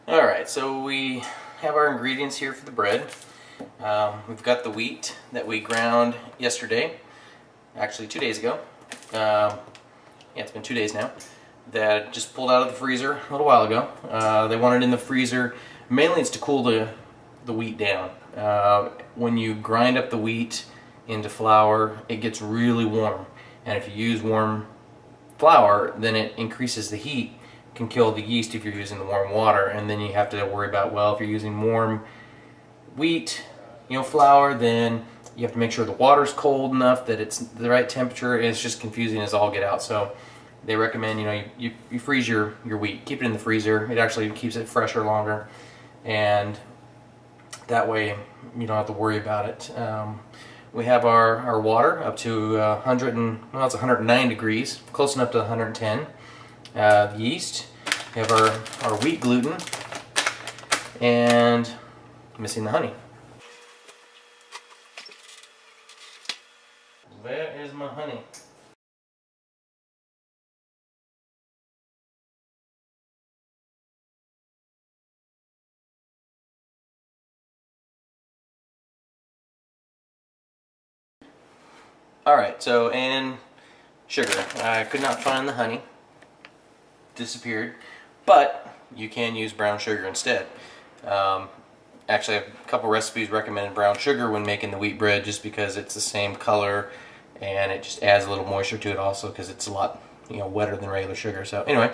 Alright, so we have our ingredients here for the bread. We've got the wheat that we ground yesterday, actually 2 days ago. Yeah, it's been 2 days now. That just pulled out of the freezer a little while ago. They want it in the freezer. Mainly it's to cool the wheat down. When you grind up the wheat into flour, it gets really warm. And if you use warm flour, then it increases the heat, can kill the yeast if you're using the warm water, and then you have to worry about, well, if you're using warm wheat, flour, then you have to make sure the water's cold enough that it's the right temperature. It's just confusing as all get out. So they recommend, you freeze your wheat, keep it in the freezer. It actually keeps it fresher longer, and that way you don't have to worry about it. We have our water up to 109 degrees, close enough to 110. The yeast. We have our wheat gluten, and missing the honey. Where is my honey? Alright, so, and sugar. I could not find the honey. Disappeared. But you can use brown sugar instead. Actually, a couple recipes recommended brown sugar when making the wheat bread, just because it's the same color and it just adds a little moisture to it also because it's a lot wetter than regular sugar. So anyway,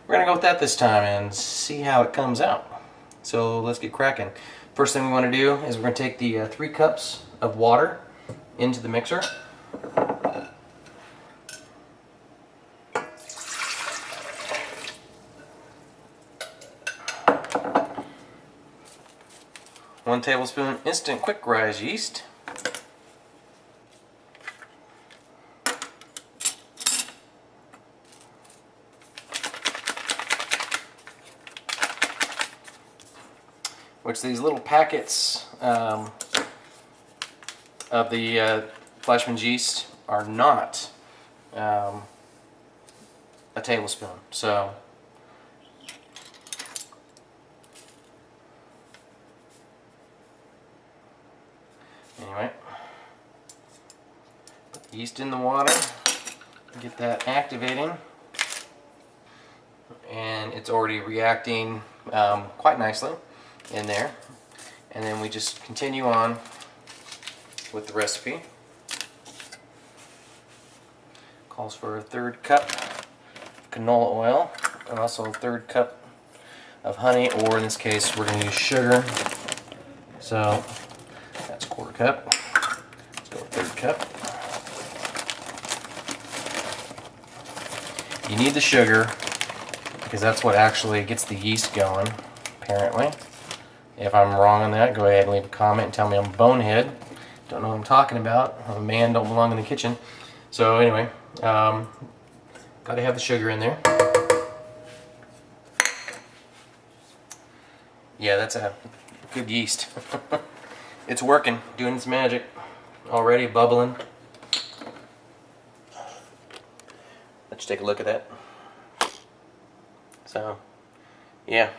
we're going to go with that this time and see how it comes out. So let's get cracking. First thing we want to do is we're going to take the 3 cups of water into the mixer. One tablespoon instant quick rise yeast. Which these little packets of the Fleischmann's yeast are not a tablespoon. So anyway, put the yeast in the water, get that activating, and it's already reacting quite nicely in there. And then we just continue on with the recipe. Calls for a 1/3 cup of canola oil and also a 1/3 cup of honey, or in this case we're going to use sugar. So that's a 1/4 cup. Let's go 1/3 cup. You need the sugar because that's what actually gets the yeast going, apparently. If I'm wrong on that, go ahead and leave a comment and tell me I'm a bonehead. Don't know what I'm talking about. I'm a man, don't belong in the kitchen. So anyway, got to have the sugar in there. Yeah, that's a good yeast. It's working, doing its magic. Already bubbling. Let's take a look at that. So, yeah.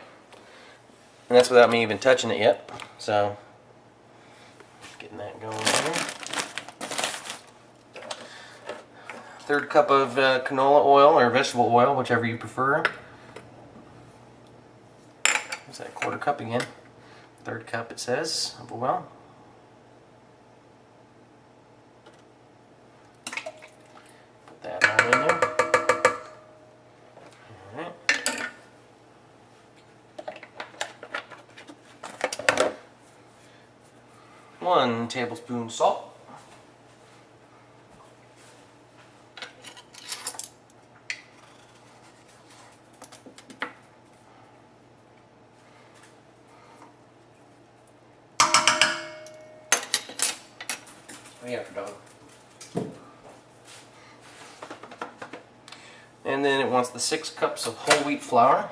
And that's without me even touching it yet. So, getting that going here. 1/3 cup of canola oil or vegetable oil, whichever you prefer. What's that, 1/4 cup again? 1/3 cup it says of oil. Put that all in there. Alright. 1 tablespoon salt. Yeah, for dog. And then it wants the 6 cups of whole wheat flour.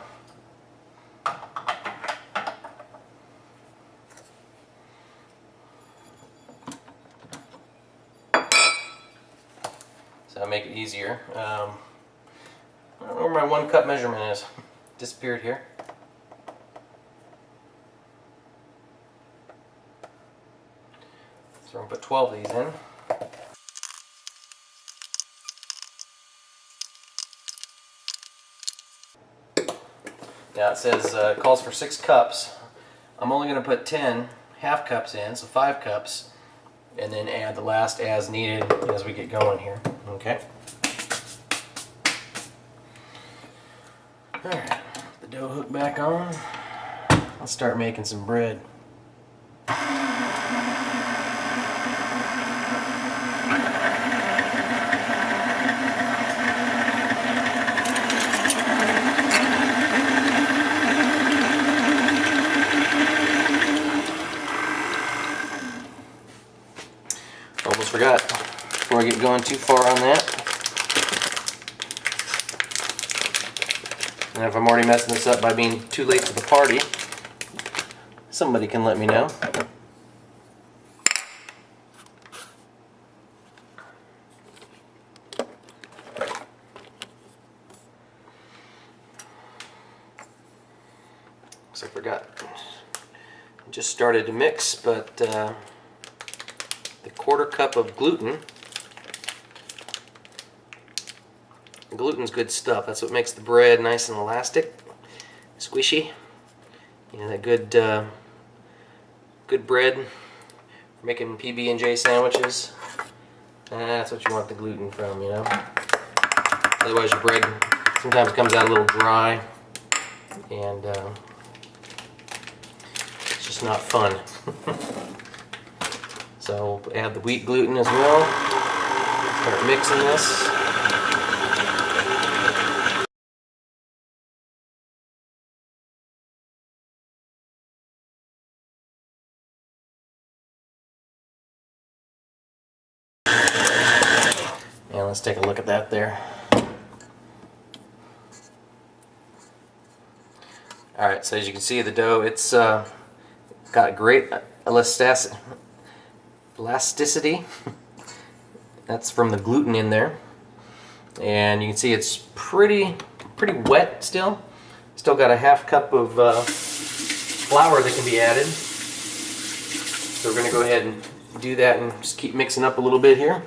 So I'll make it easier. I don't know where my 1 cup measurement is. Disappeared here. we're going to put 12 of these in. Now it says it calls for 6 cups. I'm only going to put 10 half cups in, so 5 cups, and then add the last as needed as we get going here. Okay. Alright, the dough hook back on. Let's start making some bread. Almost forgot, before I get going too far on that. And if I'm already messing this up by being too late to the party, somebody can let me know. So I forgot. I just started to mix, but the 1/4 cup of gluten. Gluten's good stuff. That's what makes the bread nice and elastic, squishy. You know, that good good bread for making PB&J sandwiches. That's what you want the gluten from, you know. Otherwise your bread sometimes comes out a little dry, and it's just not fun. So add the wheat gluten as well. Start mixing this. And let's take a look at that there. Alright, so as you can see, the dough, it's got great elasticity. That's from the gluten in there. And you can see it's pretty wet still. Still got a 1/2 cup of flour that can be added. So we're going to go ahead and do that and just keep mixing up a little bit here.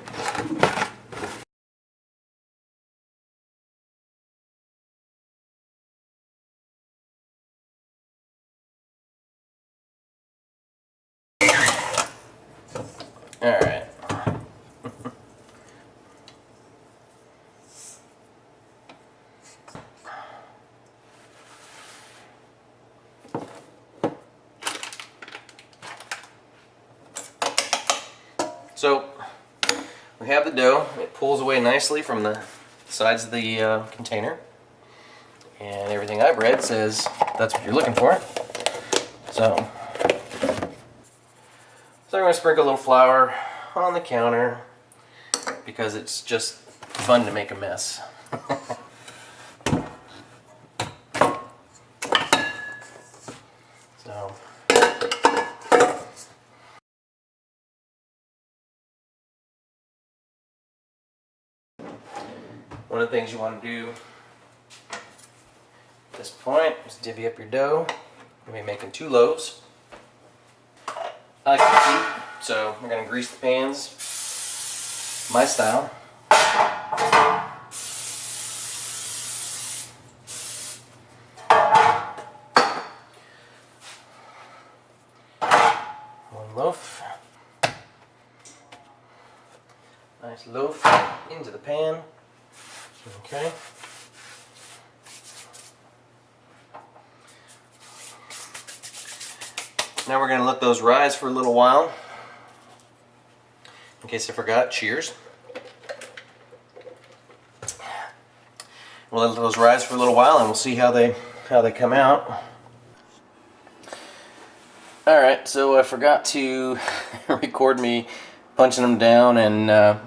Alright. So we have the dough. It pulls away nicely from the sides of the container, and everything I've read says that's what you're looking for. So I'm going to sprinkle a little flour on the counter because it's just fun to make a mess. So one of the things you want to do at this point is divvy up your dough. You're going to be making 2 loaves. I like to heat, so we're going to grease the pans my style. One loaf. Nice loaf into the pan. Okay. Now we're going to let those rise for a little while. In case I forgot, cheers. We'll let those rise for a little while and we'll see how they come out. Alright, so I forgot to record me punching them down and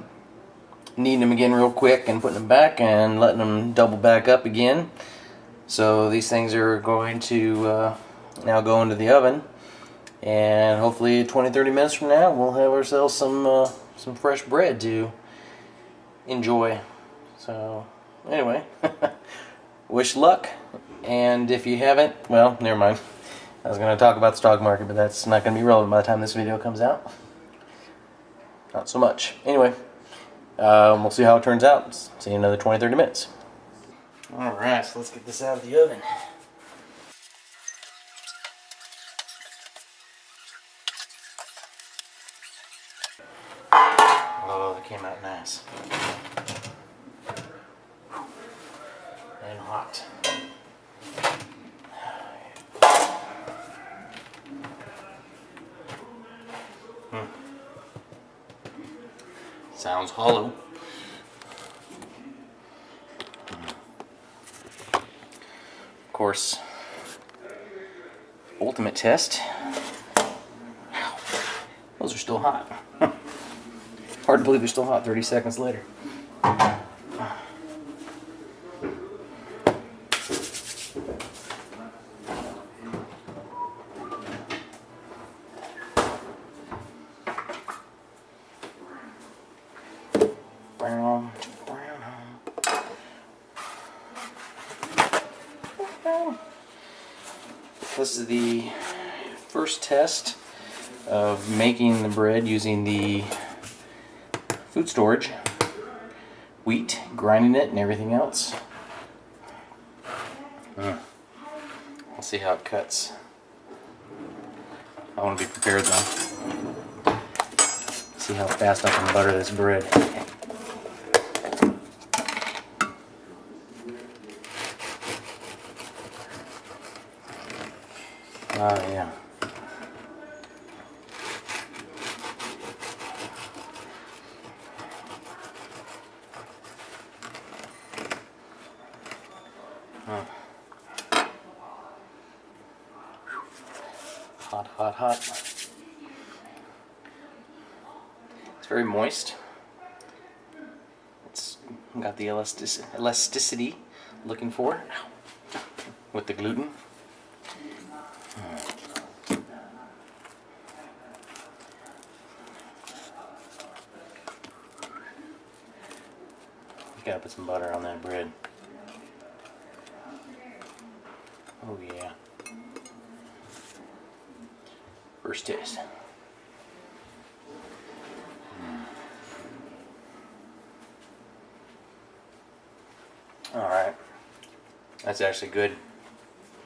kneading them again real quick and putting them back and letting them double back up again. So these things are going to now go into the oven. And hopefully 20-30 minutes from now we'll have ourselves some fresh bread to enjoy. So anyway, wish luck, and if you haven't, well, never mind. I was going to talk about the stock market, but that's not going to be relevant by the time this video comes out. not so much. Anyway, we'll see how it turns out. See you in another 20-30 minutes. Alright, so let's get this out of the oven. Oh, that came out nice. And hot. Sounds hollow. Of course, ultimate test. Those are still hot. Hard to believe they're still hot 30 seconds later. This is the first test of making the bread using the food storage wheat, grinding it and everything else. We'll see how it cuts. I want to be prepared though. See how fast I can butter this bread. Oh yeah. Hot, hot, hot. It's very moist. It's got the elasticity looking for with the gluten. You gotta put some butter on that bread. Oh yeah. First taste. Alright. That's actually good.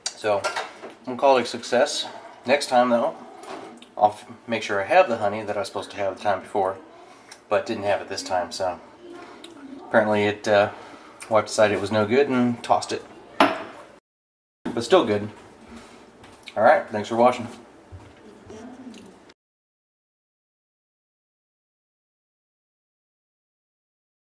So, I'm gonna call it a success. Next time though, I'll make sure I have the honey that I was supposed to have the time before, but didn't have it this time, so apparently wife decided it was no good and tossed it. But still good. Alright, thanks for watching.